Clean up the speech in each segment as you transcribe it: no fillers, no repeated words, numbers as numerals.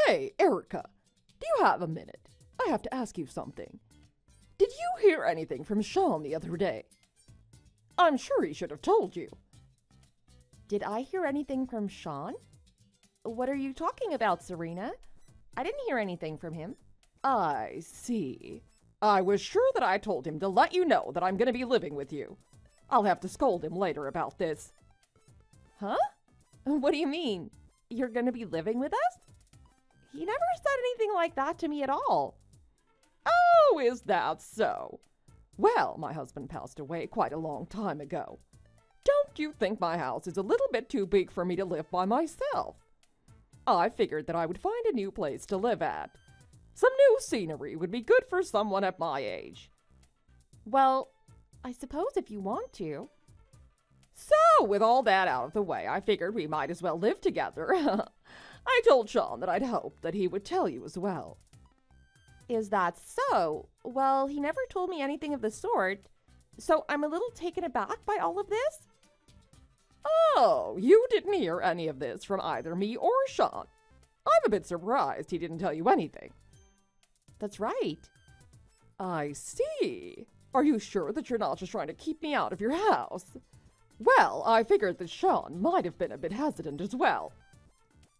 Hey, Erica, do you have a minute? I have to ask you something. Did you hear anything from Sean the other day? I'm sure he should have told you. Did I hear anything from Sean? What are you talking about, Serena? I didn't hear anything from him. I see. I was sure that I told him to let you know that I'm going to be living with you. I'll have to scold him later about this. Huh? What do you mean? You're going to be living with us? He never said anything like that to me at all. Oh, is that so? Well, my husband passed away quite a long time ago. Don't you think my house is a little bit too big for me to live by myself? I figured that I would find a new place to live at. Some new scenery would be good for someone at my age. Well, I suppose if you want to. So, with all that out of the way, I figured we might as well live together. I told Sean that I'd hoped that he would tell you as well. Is that so? Well, he never told me anything of the sort, so I'm a little taken aback by all of this. Oh, you didn't hear any of this from either me or Sean. I'm a bit surprised he didn't tell you anything. That's right. I see. Are you sure that you're not just trying to keep me out of your house? Well, I figured that Sean might have been a bit hesitant as well.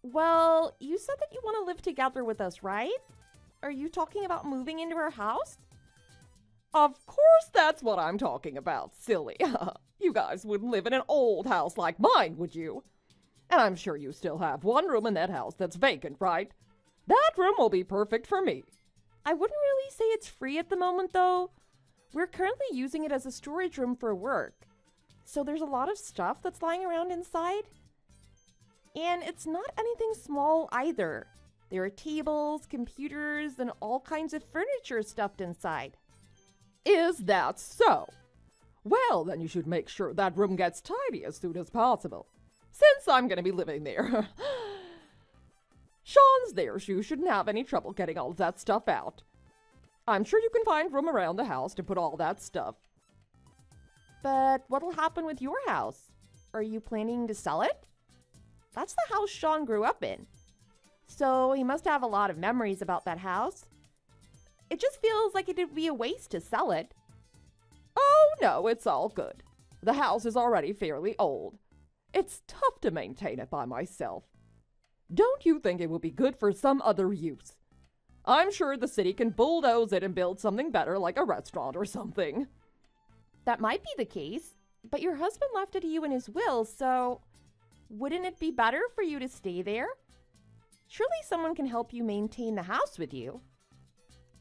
Well, you said that you want to live together with us, right? Are you talking about moving into our house? Of course that's what I'm talking about, silly. You guys wouldn't live in an old house like mine, would you? And I'm sure you still have one room in that house that's vacant, right? That room will be perfect for me. I wouldn't really say it's free at the moment, though. We're currently using it as a storage room for work. So there's a lot of stuff that's lying around inside. And it's not anything small either. There are tables, computers, and all kinds of furniture stuffed inside. Is that so? Well, then you should make sure that room gets tidy as soon as possible, since I'm going to be living there. Sean's there, so you shouldn't have any trouble getting all of that stuff out. I'm sure you can find room around the house to put all that stuff. But what'll happen with your house? Are you planning to sell it? That's the house Sean grew up in. So he must have a lot of memories about that house. It just feels like it'd be a waste to sell it. Oh, no, it's all good. The house is already fairly old. It's tough to maintain it by myself. Don't you think it would be good for some other use? I'm sure the city can bulldoze it and build something better like a restaurant or something. That might be the case, but your husband left it to you in his will, so wouldn't it be better for you to stay there? Surely someone can help you maintain the house with you.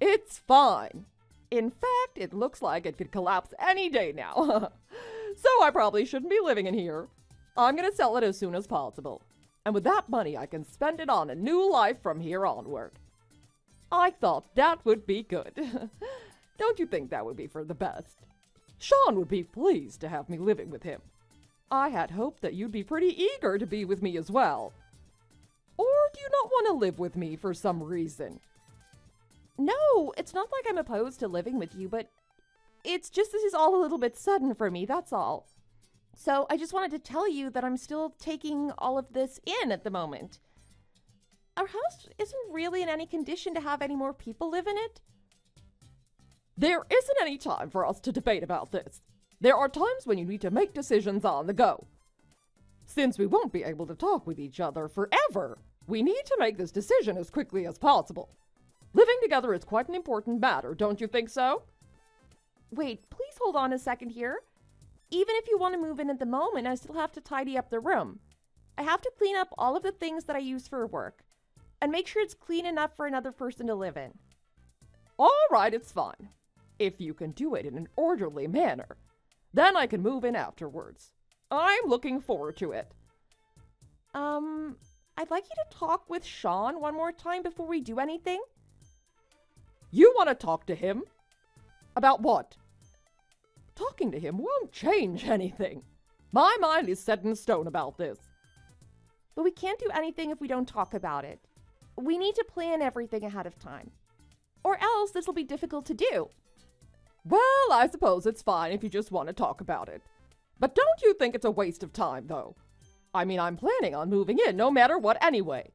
It's fine. In fact, it looks like it could collapse any day now. So I probably shouldn't be living in here. I'm going to sell it as soon as possible. And with that money, I can spend it on a new life from here onward. I thought that would be good. Don't you think that would be for the best? Sean would be pleased to have me living with him. I had hoped that you'd be pretty eager to be with me as well. Or do you not want to live with me for some reason? No, it's not like I'm opposed to living with you, but it's just this is all a little bit sudden for me, that's all. So I just wanted to tell you that I'm still taking all of this in at the moment. Our house isn't really in any condition to have any more people live in it. There isn't any time for us to debate about this. There are times when you need to make decisions on the go. Since we won't be able to talk with each other forever, we need to make this decision as quickly as possible. Living together is quite an important matter, don't you think so? Wait, please hold on a second here. Even if you want to move in at the moment, I still have to tidy up the room. I have to clean up all of the things that I use for work and make sure it's clean enough for another person to live in. All right, it's fine. If you can do it in an orderly manner, then I can move in afterwards. I'm looking forward to it. I'd like you to talk with Sean one more time before we do anything. You want to talk to him? About what? Talking to him won't change anything. My mind is set in stone about this. But we can't do anything if we don't talk about it. We need to plan everything ahead of time. Or else this will be difficult to do. Well, I suppose it's fine if you just want to talk about it. But don't you think it's a waste of time, though? I mean, I'm planning on moving in no matter what anyway.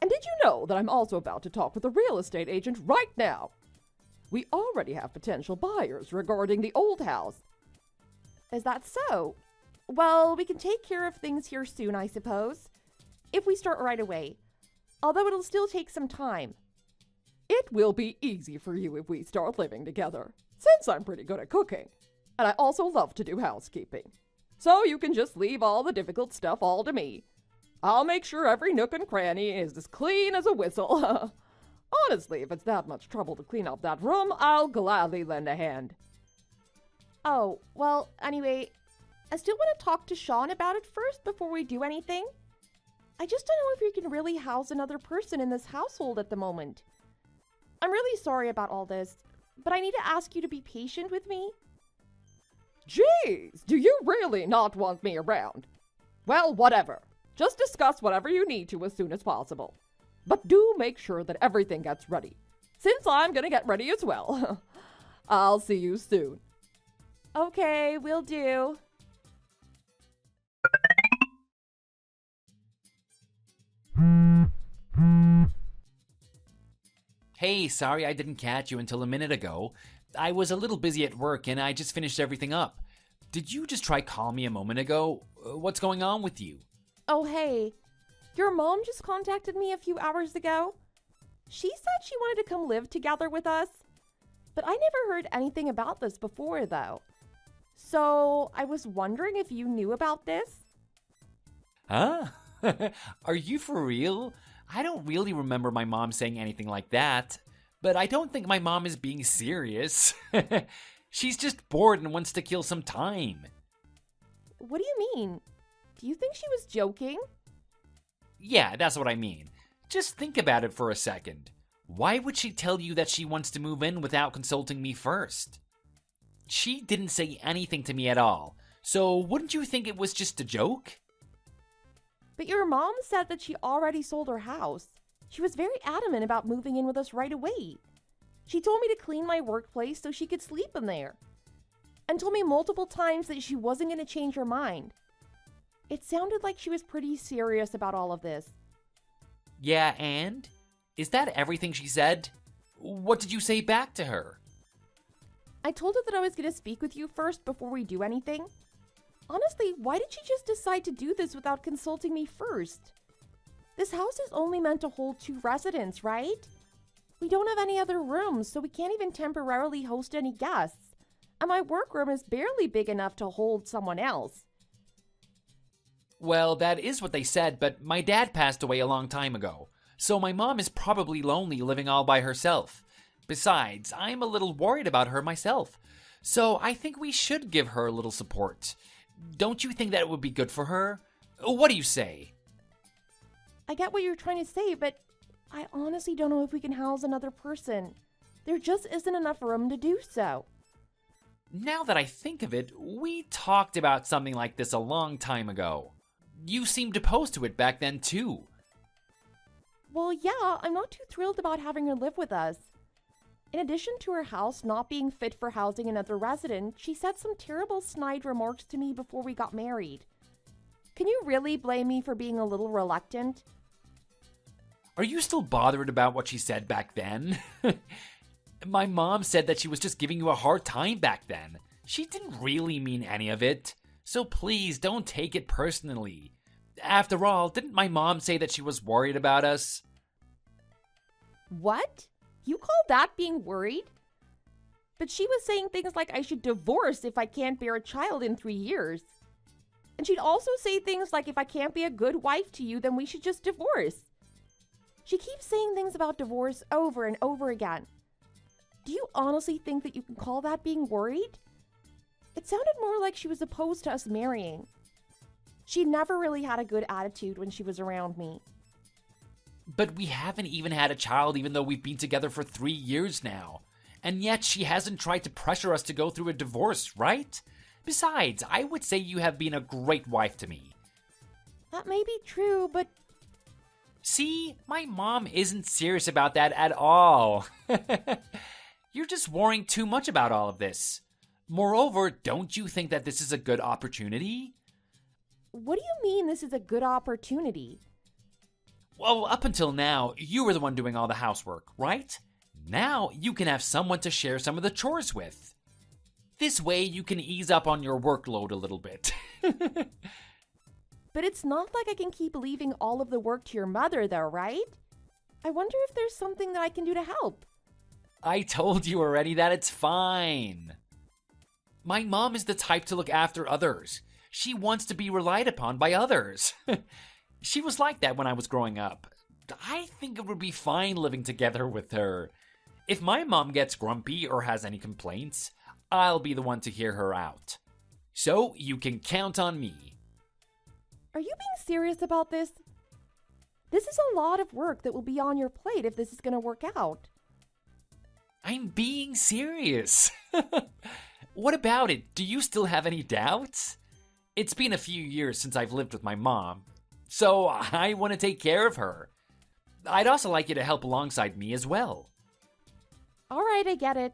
And did you know that I'm also about to talk with a real estate agent right now? We already have potential buyers regarding the old house. Is that so? Well, we can take care of things here soon, I suppose. If we start right away. Although it'll still take some time. It will be easy for you if we start living together, since I'm pretty good at cooking. And I also love to do housekeeping. So you can just leave all the difficult stuff all to me. I'll make sure every nook and cranny is as clean as a whistle. Honestly, if it's that much trouble to clean up that room, I'll gladly lend a hand. Oh, well, anyway, I still want to talk to Sean about it first before we do anything. I just don't know if we can really house another person in this household at the moment. I'm really sorry about all this, but I need to ask you to be patient with me. Jeez, do you really not want me around? Well, whatever. Just discuss whatever you need to as soon as possible. But do make sure that everything gets ready, since I'm gonna get ready as well. I'll see you soon. Okay, will do. Hey, sorry I didn't catch you until a minute ago. I was a little busy at work and I just finished everything up. Did you just try calling me a moment ago? What's going on with you? Oh, hey. Your mom just contacted me a few hours ago. She said she wanted to come live together with us. But I never heard anything about this before, though. So, I was wondering if you knew about this? Huh? Are you for real? I don't really remember my mom saying anything like that. But I don't think my mom is being serious. She's just bored and wants to kill some time. What do you mean? Do you think she was joking? Yeah, that's what I mean. Just think about it for a second. Why would she tell you that she wants to move in without consulting me first? She didn't say anything to me at all, so wouldn't you think it was just a joke? But your mom said that she already sold her house. She was very adamant about moving in with us right away. She told me to clean my workplace so she could sleep in there. And told me multiple times that she wasn't going to change her mind. It sounded like she was pretty serious about all of this. Yeah, and? Is that everything she said? What did you say back to her? I told her that I was going to speak with you first before we do anything. Honestly, why did she just decide to do this without consulting me first? This house is only meant to hold 2 residents, right? We don't have any other rooms, so we can't even temporarily host any guests. And my workroom is barely big enough to hold someone else. Well, that is what they said, but my dad passed away a long time ago, so my mom is probably lonely living all by herself. Besides, I'm a little worried about her myself, so I think we should give her a little support. Don't you think that it would be good for her? What do you say? I get what you're trying to say, but I honestly don't know if we can house another person. There just isn't enough room to do so. Now that I think of it, we talked about something like this a long time ago. You seemed opposed to it back then, too. Well, yeah, I'm not too thrilled about having her live with us. In addition to her house not being fit for housing another resident, she said some terrible snide remarks to me before we got married. Can you really blame me for being a little reluctant? Are you still bothered about what she said back then? My mom said that she was just giving you a hard time back then. She didn't really mean any of it. So please don't take it personally. After all, didn't my mom say that she was worried about us? What? You call that being worried? But she was saying things like I should divorce if I can't bear a child in 3 years. And she'd also say things like if I can't be a good wife to you, then we should just divorce. She keeps saying things about divorce over and over again. Do you honestly think that you can call that being worried? It sounded more like she was opposed to us marrying. She never really had a good attitude when she was around me. But we haven't even had a child even though we've been together for 3 years now. And yet she hasn't tried to pressure us to go through a divorce, right? Besides, I would say you have been a great wife to me. That may be true, but... See, my mom isn't serious about that at all. You're just worrying too much about all of this. Moreover, don't you think that this is a good opportunity? What do you mean this is a good opportunity? Well, up until now, you were the one doing all the housework, right? Now you can have someone to share some of the chores with. This way you can ease up on your workload a little bit. But it's not like I can keep leaving all of the work to your mother, though, right? I wonder if there's something that I can do to help. I told you already that it's fine. My mom is the type to look after others. She wants to be relied upon by others. She was like that when I was growing up. I think it would be fine living together with her. If my mom gets grumpy or has any complaints, I'll be the one to hear her out. So you can count on me. Are you being serious about this? This is a lot of work that will be on your plate if this is going to work out. I'm being serious. What about it? Do you still have any doubts? It's been a few years since I've lived with my mom, so I want to take care of her. I'd also like you to help alongside me as well. All right, I get it.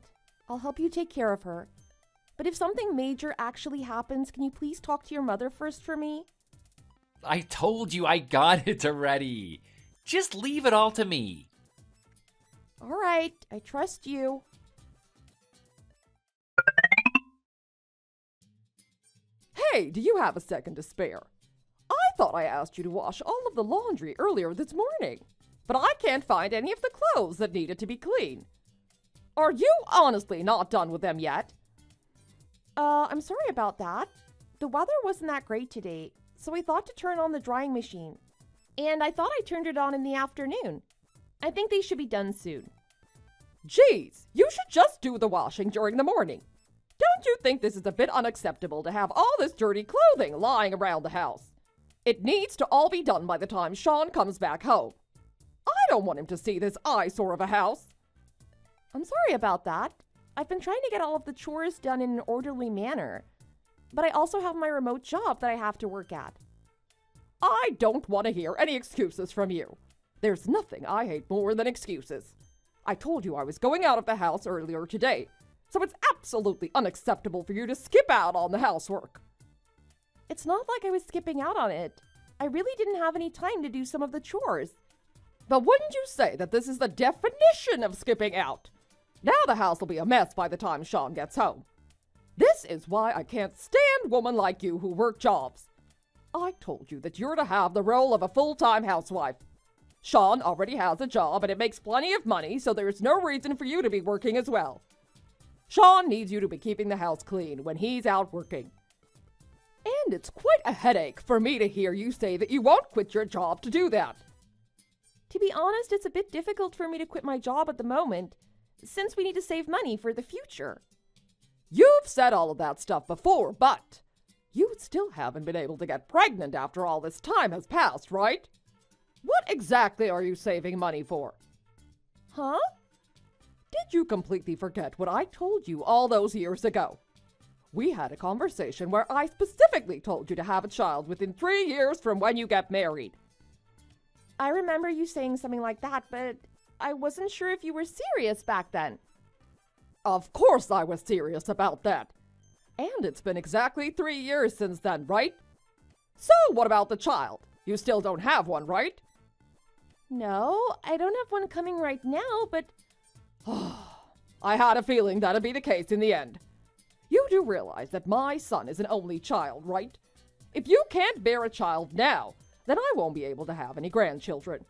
I'll help you take care of her. But if something major actually happens, can you please talk to your mother first for me? I told you I got it already. Just leave it all to me. All right, I trust you. Hey, do you have a second to spare? I thought I asked you to wash all of the laundry earlier this morning, but I can't find any of the clothes that needed to be clean. Are you honestly not done with them yet? I'm sorry about that. The weather wasn't that great today, so I thought to turn on the drying machine. And I thought I turned it on in the afternoon. I think they should be done soon. Geez, you should just do the washing during the morning. Don't you think this is a bit unacceptable to have all this dirty clothing lying around the house? It needs to all be done by the time Sean comes back home. I don't want him to see this eyesore of a house. I'm sorry about that. I've been trying to get all of the chores done in an orderly manner. But I also have my remote job that I have to work at. I don't want to hear any excuses from you. There's nothing I hate more than excuses. I told you I was going out of the house earlier today, so it's absolutely unacceptable for you to skip out on the housework. It's not like I was skipping out on it. I really didn't have any time to do some of the chores. But wouldn't you say that this is the definition of skipping out? Now the house will be a mess by the time Sean gets home. This is why I can't stand women like you who work jobs. I told you that you're to have the role of a full-time housewife. Sean already has a job and it makes plenty of money, so there's no reason for you to be working as well. Sean needs you to be keeping the house clean when he's out working. And it's quite a headache for me to hear you say that you won't quit your job to do that. To be honest, it's a bit difficult for me to quit my job at the moment, since we need to save money for the future. You've said all of that stuff before, but you still haven't been able to get pregnant after all this time has passed, right? What exactly are you saving money for? Huh? Did you completely forget what I told you all those years ago? We had a conversation where I specifically told you to have a child within 3 years from when you get married. I remember you saying something like that, but I wasn't sure if you were serious back then. Of course I was serious about that. And it's been exactly 3 years since then, right? So what about the child? You still don't have one, right? No, I don't have one coming right now, but... I had a feeling that'd be the case in the end. You do realize that my son is an only child, right? If you can't bear a child now, then I won't be able to have any grandchildren.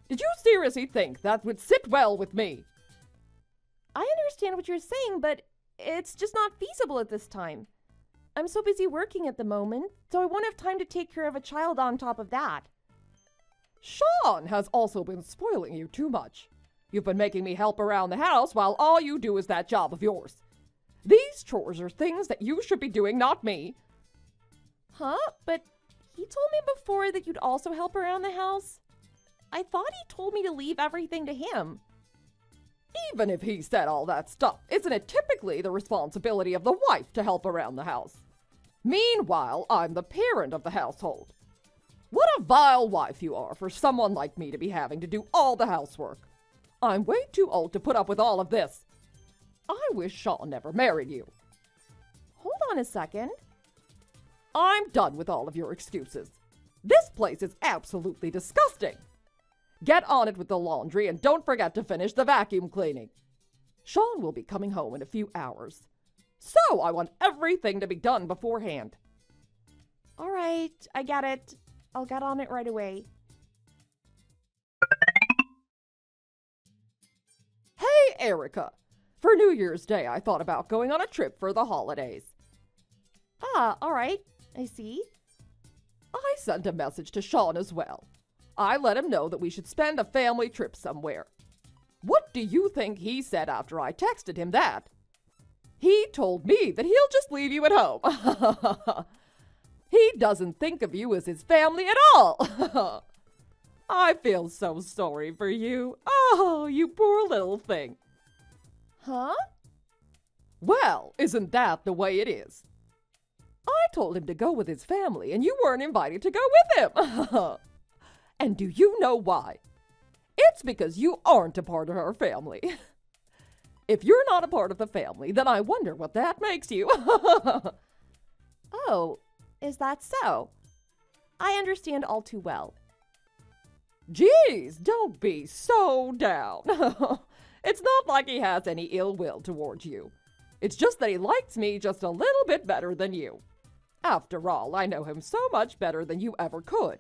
Did you seriously think that would sit well with me? I understand what you're saying, but it's just not feasible at this time. I'm so busy working at the moment, so I won't have time to take care of a child on top of that. Sean has also been spoiling you too much. You've been making me help around the house while all you do is that job of yours. These chores are things that you should be doing, not me. Huh? But he told me before that you'd also help around the house. I thought he told me to leave everything to him. Even if he said all that stuff, isn't it typically the responsibility of the wife to help around the house? Meanwhile, I'm the parent of the household. What a vile wife you are for someone like me to be having to do all the housework. I'm way too old to put up with all of this. I wish Sean never married you. Hold on a second. I'm done with all of your excuses. This place is absolutely disgusting. Get on it with the laundry and don't forget to finish the vacuum cleaning. Sean will be coming home in a few hours. So I want everything to be done beforehand. All right, I get it. I'll get on it right away. Hey, Erica. For New Year's Day, I thought about going on a trip for the holidays. Ah, all right. I see. I sent a message to Sean as well. I let him know that we should spend a family trip somewhere. What do you think he said after I texted him that? He told me that he'll just leave you at home. He doesn't think of you as his family at all. I feel so sorry for you. Oh, you poor little thing. Huh? Well, isn't that the way it is? I told him to go with his family, and you weren't invited to go with him. And do you know why? It's because you aren't a part of our family. If you're not a part of the family, then I wonder what that makes you. Oh, is that so? I understand all too well. Geez, don't be so down. It's not like he has any ill will towards you. It's just that he likes me just a little bit better than you. After all, I know him so much better than you ever could.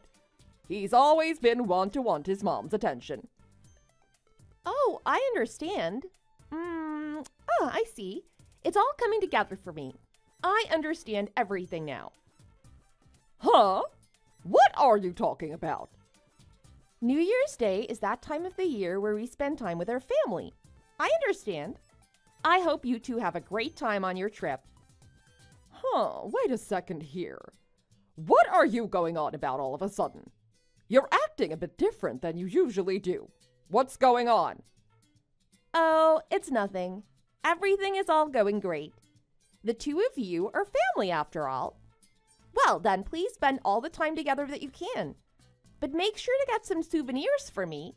He's always been one to want his mom's attention. Oh, I understand. I see. It's all coming together for me. I understand everything now. Huh? What are you talking about? New Year's Day is that time of the year where we spend time with our family. I understand. I hope you two have a great time on your trip. Wait a second here. What are you going on about all of a sudden? You're acting a bit different than you usually do. What's going on? Oh, it's nothing. Everything is all going great. The two of you are family after all. Well, then please spend all the time together that you can. But make sure to get some souvenirs for me.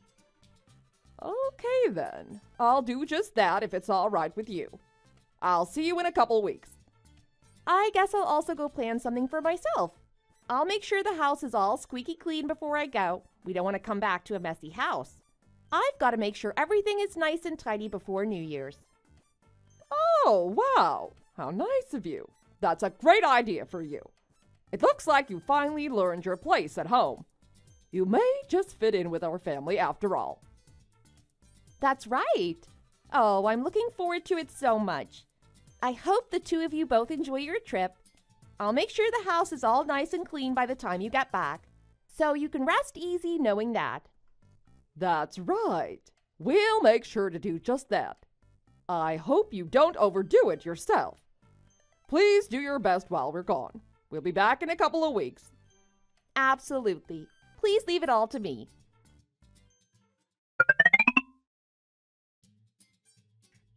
Okay then. I'll do just that if it's all right with you. I'll see you in a couple weeks. I guess I'll also go plan something for myself. I'll make sure the house is all squeaky clean before I go. We don't want to come back to a messy house. I've got to make sure everything is nice and tidy before New Year's. Oh, wow. How nice of you. That's a great idea for you. It looks like you finally learned your place at home. You may just fit in with our family after all. That's right. Oh, I'm looking forward to it so much. I hope the two of you both enjoy your trip. I'll make sure the house is all nice and clean by the time you get back, so you can rest easy knowing that. That's right. We'll make sure to do just that. I hope you don't overdo it yourself. Please do your best while we're gone. We'll be back in a couple of weeks. Absolutely. Please leave it all to me.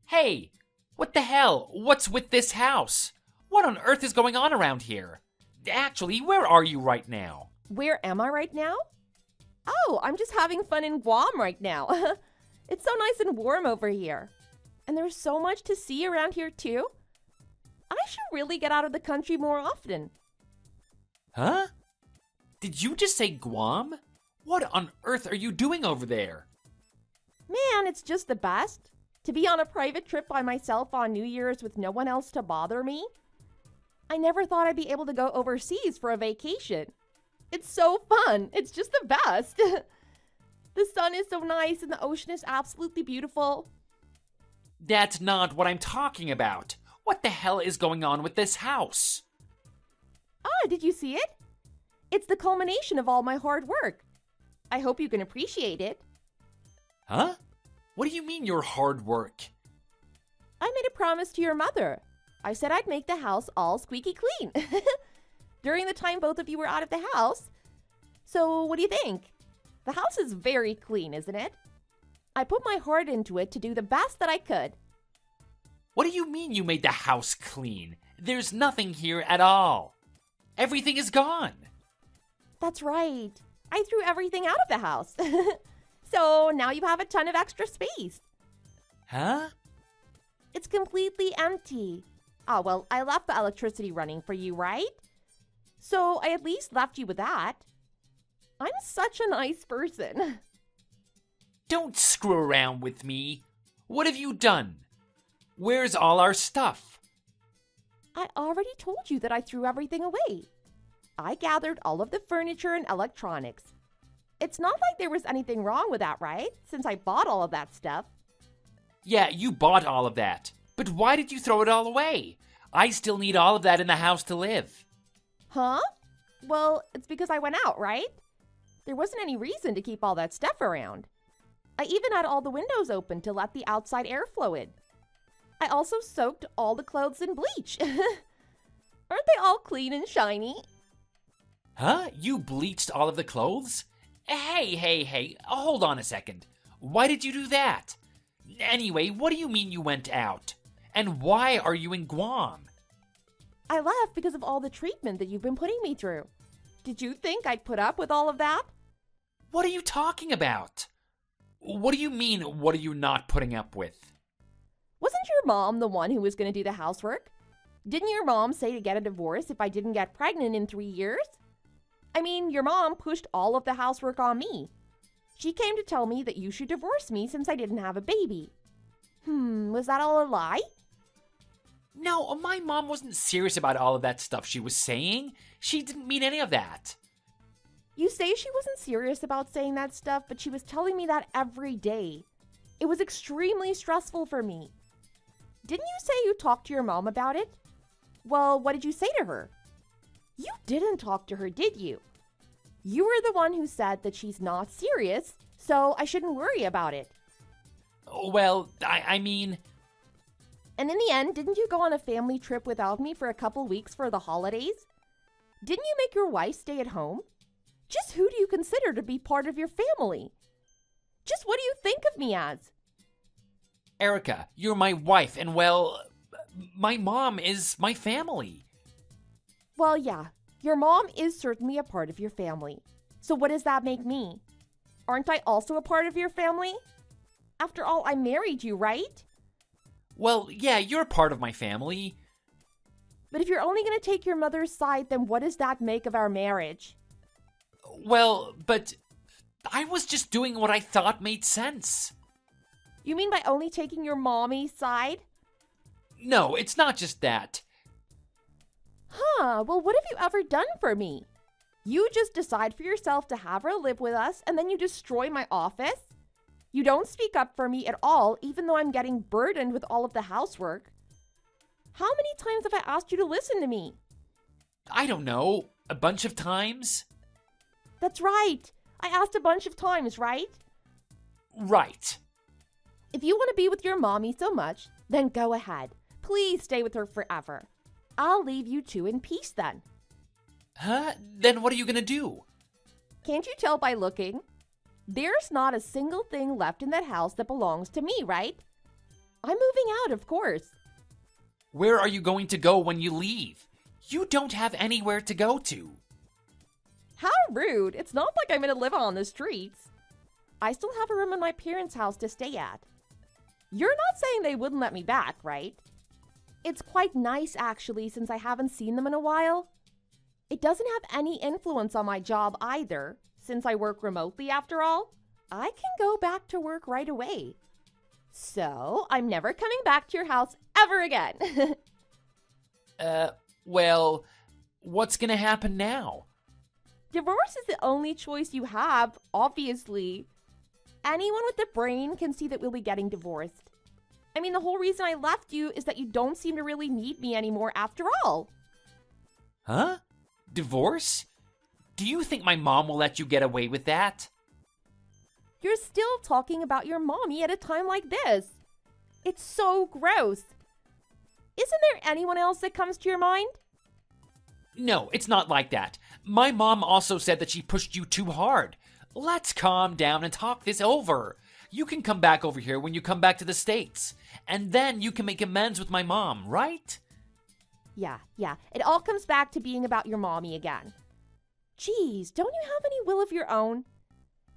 Hey, what the hell? What's with this house? What on earth is going on around here? Actually, where are you right now? Where am I right now? Oh, I'm just having fun in Guam right now. It's so nice and warm over here. And there's so much to see around here too. I should really get out of the country more often. Huh? Did you just say Guam? What on earth are you doing over there? Man, it's just the best. To be on a private trip by myself on New Year's with no one else to bother me. I never thought I'd be able to go overseas for a vacation. It's so fun. It's just the best. The sun is so nice and the ocean is absolutely beautiful. That's not what I'm talking about. What the hell is going on with this house? Ah, did you see it? It's the culmination of all my hard work. I hope you can appreciate it. Huh? What do you mean your hard work? I made a promise to your mother. I said I'd make the house all squeaky clean during the time both of you were out of the house. So what do you think? The house is very clean, isn't it? I put my heart into it to do the best that I could. What do you mean you made the house clean? There's nothing here at all. Everything is gone. That's right. I threw everything out of the house. So now you have a ton of extra space. Huh? It's completely empty. Oh, well, I left the electricity running for you, right? So I at least left you with that. I'm such a nice person. Don't screw around with me. What have you done? Where's all our stuff? I already told you that I threw everything away. I gathered all of the furniture and electronics. It's not like there was anything wrong with that, right? Since I bought all of that stuff. Yeah, you bought all of that. But why did you throw it all away? I still need all of that in the house to live. Huh? Well, it's because I went out, right? There wasn't any reason to keep all that stuff around. I even had all the windows open to let the outside air flow in. I also soaked all the clothes in bleach. Aren't they all clean and shiny? Huh? You bleached all of the clothes? Hey, hold on a second. Why did you do that? Anyway, what do you mean you went out? And why are you in Guam? I left because of all the treatment that you've been putting me through. Did you think I'd put up with all of that? What are you talking about? What do you mean, what are you not putting up with? Wasn't your mom the one who was going to do the housework? Didn't your mom say to get a divorce if I didn't get pregnant in 3 years? I mean, your mom pushed all of the housework on me. She came to tell me that you should divorce me since I didn't have a baby. Was that all a lie? No, my mom wasn't serious about all of that stuff she was saying. She didn't mean any of that. You say she wasn't serious about saying that stuff, but she was telling me that every day. It was extremely stressful for me. Didn't you say you talked to your mom about it? Well, what did you say to her? You didn't talk to her, did you? You were the one who said that she's not serious, so I shouldn't worry about it. Well, I mean... And in the end, didn't you go on a family trip without me for a couple weeks for the holidays? Didn't you make your wife stay at home? Just who do you consider to be part of your family? Just what do you think of me as? Erica, you're my wife, and well, my mom is my family. Well, yeah, your mom is certainly a part of your family. So what does that make me? Aren't I also a part of your family? After all, I married you, right? Well, yeah, you're a part of my family. But if you're only going to take your mother's side, then what does that make of our marriage? Well, but I was just doing what I thought made sense. You mean by only taking your mommy's side? No, it's not just that. Well, what have you ever done for me? You just decide for yourself to have her live with us, and then you destroy my office? You don't speak up for me at all, even though I'm getting burdened with all of the housework. How many times have I asked you to listen to me? I don't know, a bunch of times? That's right. I asked a bunch of times, right? Right. If you want to be with your mommy so much, then go ahead. Please stay with her forever. I'll leave you two in peace then. Huh? Then what are you gonna do? Can't you tell by looking? There's not a single thing left in that house that belongs to me, right? I'm moving out, of course. Where are you going to go when you leave? You don't have anywhere to go to. How rude. It's not like I'm going to live on the streets. I still have a room in my parents' house to stay at. You're not saying they wouldn't let me back, right? It's quite nice, actually, since I haven't seen them in a while. It doesn't have any influence on my job either, since I work remotely after all. I can go back to work right away. So, I'm never coming back to your house ever again. Well, what's gonna happen now? Divorce is the only choice you have, obviously. Anyone with a brain can see that we'll be getting divorced. I mean, the whole reason I left you is that you don't seem to really need me anymore after all. Huh? Divorce? Do you think my mom will let you get away with that? You're still talking about your mommy at a time like this. It's so gross. Isn't there anyone else that comes to your mind? No, it's not like that. My mom also said that she pushed you too hard. Let's calm down and talk this over. You can come back over here when you come back to the States. And then you can make amends with my mom, right? Yeah. It all comes back to being about your mommy again. Geez, don't you have any will of your own?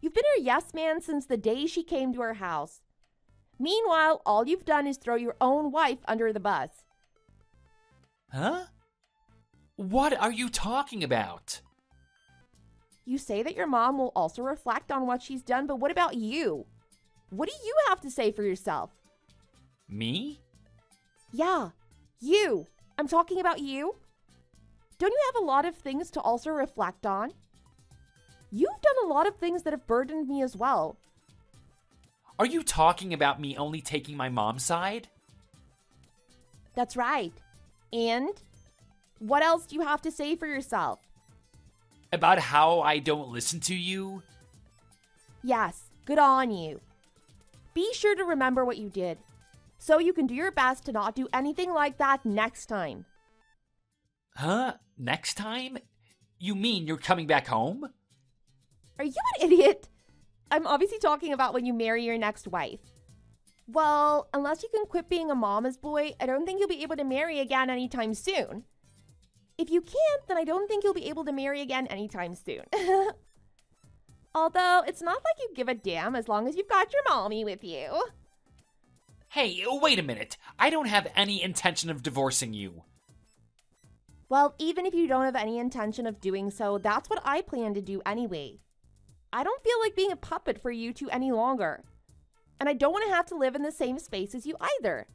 You've been her yes man since the day she came to our house. Meanwhile, all you've done is throw your own wife under the bus. Huh? What are you talking about? You say that your mom will also reflect on what she's done, but what about you? What do you have to say for yourself? Me? Yeah, you. I'm talking about you. Don't you have a lot of things to also reflect on? You've done a lot of things that have burdened me as well. Are you talking about me only taking my mom's side? That's right. And what else do you have to say for yourself? About how I don't listen to you? Yes, good on you. Be sure to remember what you did, so you can do your best to not do anything like that next time. Huh? Next time? You mean you're coming back home? Are you an idiot? I'm obviously talking about when you marry your next wife. Well, unless you can quit being a mama's boy, I don't think you'll be able to marry again anytime soon. If you can't, then I don't think you'll be able to marry again anytime soon. Although, it's not like you give a damn as long as you've got your mommy with you. Hey, wait a minute. I don't have any intention of divorcing you. Well, even if you don't have any intention of doing so, that's what I plan to do anyway. I don't feel like being a puppet for you two any longer. And I don't want to have to live in the same space as you either.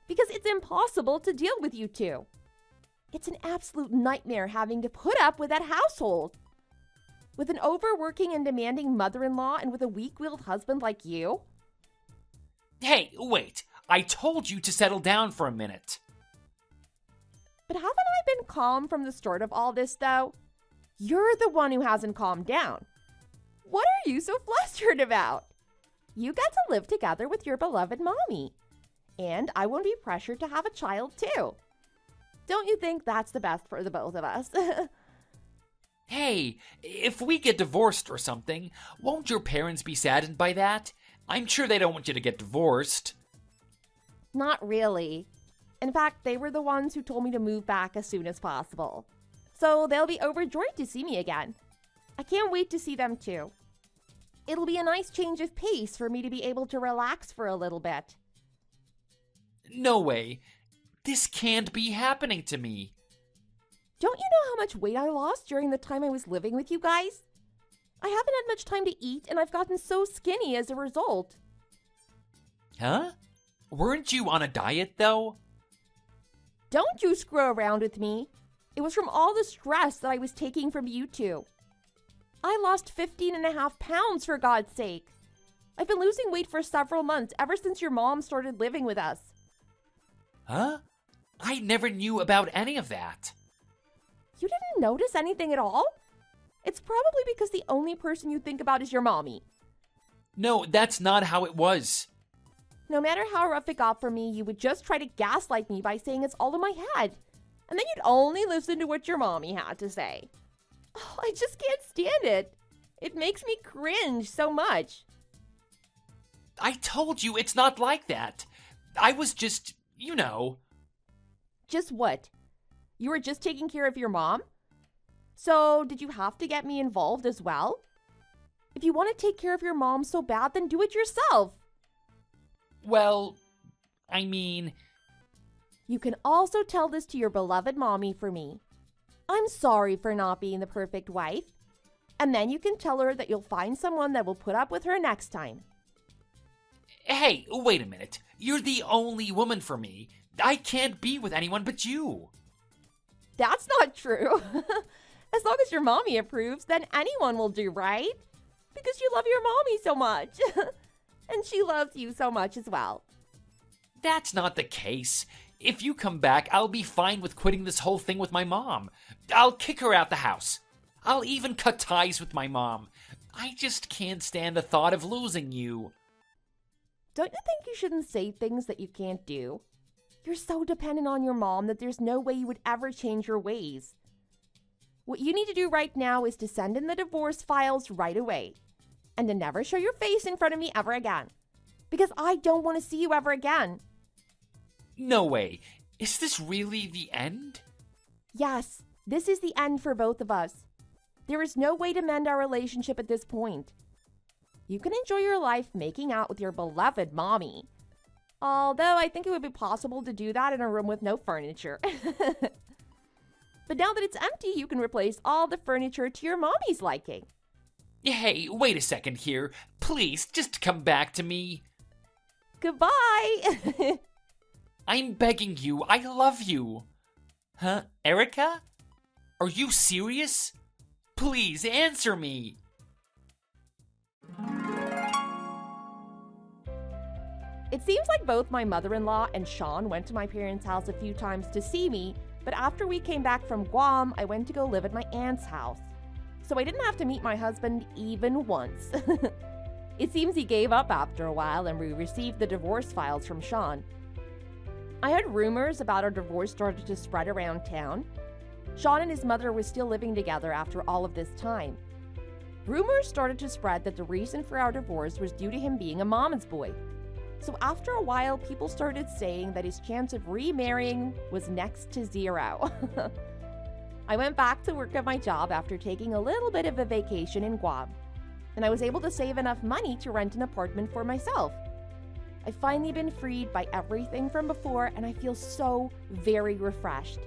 Because it's impossible to deal with you two. It's an absolute nightmare having to put up with that household. With an overworking and demanding mother-in-law and with a weak-willed husband like you. Hey, wait. I told you to settle down for a minute. But haven't I been calm from the start of all this, though? You're the one who hasn't calmed down. What are you so flustered about? You get to live together with your beloved mommy. And I won't be pressured to have a child, too. Don't you think that's the best for the both of us? Hey, if we get divorced or something, won't your parents be saddened by that? I'm sure they don't want you to get divorced. Not really. In fact, they were the ones who told me to move back as soon as possible. So they'll be overjoyed to see me again. I can't wait to see them too. It'll be a nice change of pace for me to be able to relax for a little bit. No way. This can't be happening to me. Don't you know how much weight I lost during the time I was living with you guys? I haven't had much time to eat, and I've gotten so skinny as a result. Huh? Weren't you on a diet, though? Don't you screw around with me. It was from all the stress that I was taking from you two. I lost 15.5 pounds, for God's sake. I've been losing weight for several months, ever since your mom started living with us. Huh? I never knew about any of that. You didn't notice anything at all? It's probably because the only person you think about is your mommy. No, that's not how it was. No matter how rough it got for me, you would just try to gaslight me by saying it's all in my head. And then you'd only listen to what your mommy had to say. Oh, I just can't stand it. It makes me cringe so much. I told you it's not like that. I was just, you know. Just what? You were just taking care of your mom? So, did you have to get me involved as well? If you want to take care of your mom so bad, then do it yourself. Well, I mean... You can also tell this to your beloved mommy for me. I'm sorry for not being the perfect wife. And then you can tell her that you'll find someone that will put up with her next time. Hey, wait a minute. You're the only woman for me. I can't be with anyone but you. That's not true. As long as your mommy approves, then anyone will do, right? Because you love your mommy so much. And she loves you so much as well. That's not the case. If you come back, I'll be fine with quitting this whole thing with my mom. I'll kick her out the house. I'll even cut ties with my mom. I just can't stand the thought of losing you. Don't you think you shouldn't say things that you can't do? You're so dependent on your mom that there's no way you would ever change your ways. What you need to do right now is to send in the divorce files right away. And to never show your face in front of me ever again. Because I don't want to see you ever again. No way. Is this really the end? Yes, this is the end for both of us. There is no way to mend our relationship at this point. You can enjoy your life making out with your beloved mommy. Although I think it would be possible to do that in a room with no furniture. But now that it's empty, you can replace all the furniture to your mommy's liking. Hey, wait a second here. Please, just come back to me. Goodbye! I'm begging you. I love you. Huh, Erica? Are you serious? Please answer me. It seems like both my mother-in-law and Sean went to my parents' house a few times to see me, but after we came back from Guam, I went to go live at my aunt's house. So I didn't have to meet my husband even once. It seems he gave up after a while and we received the divorce files from Sean. I heard rumors about our divorce started to spread around town. Sean and his mother were still living together after all of this time. Rumors started to spread that the reason for our divorce was due to him being a mama's boy. So after a while, people started saying that his chance of remarrying was next to zero. I went back to work at my job after taking a little bit of a vacation in Guam, and I was able to save enough money to rent an apartment for myself. I've finally been freed by everything from before, and I feel so very refreshed.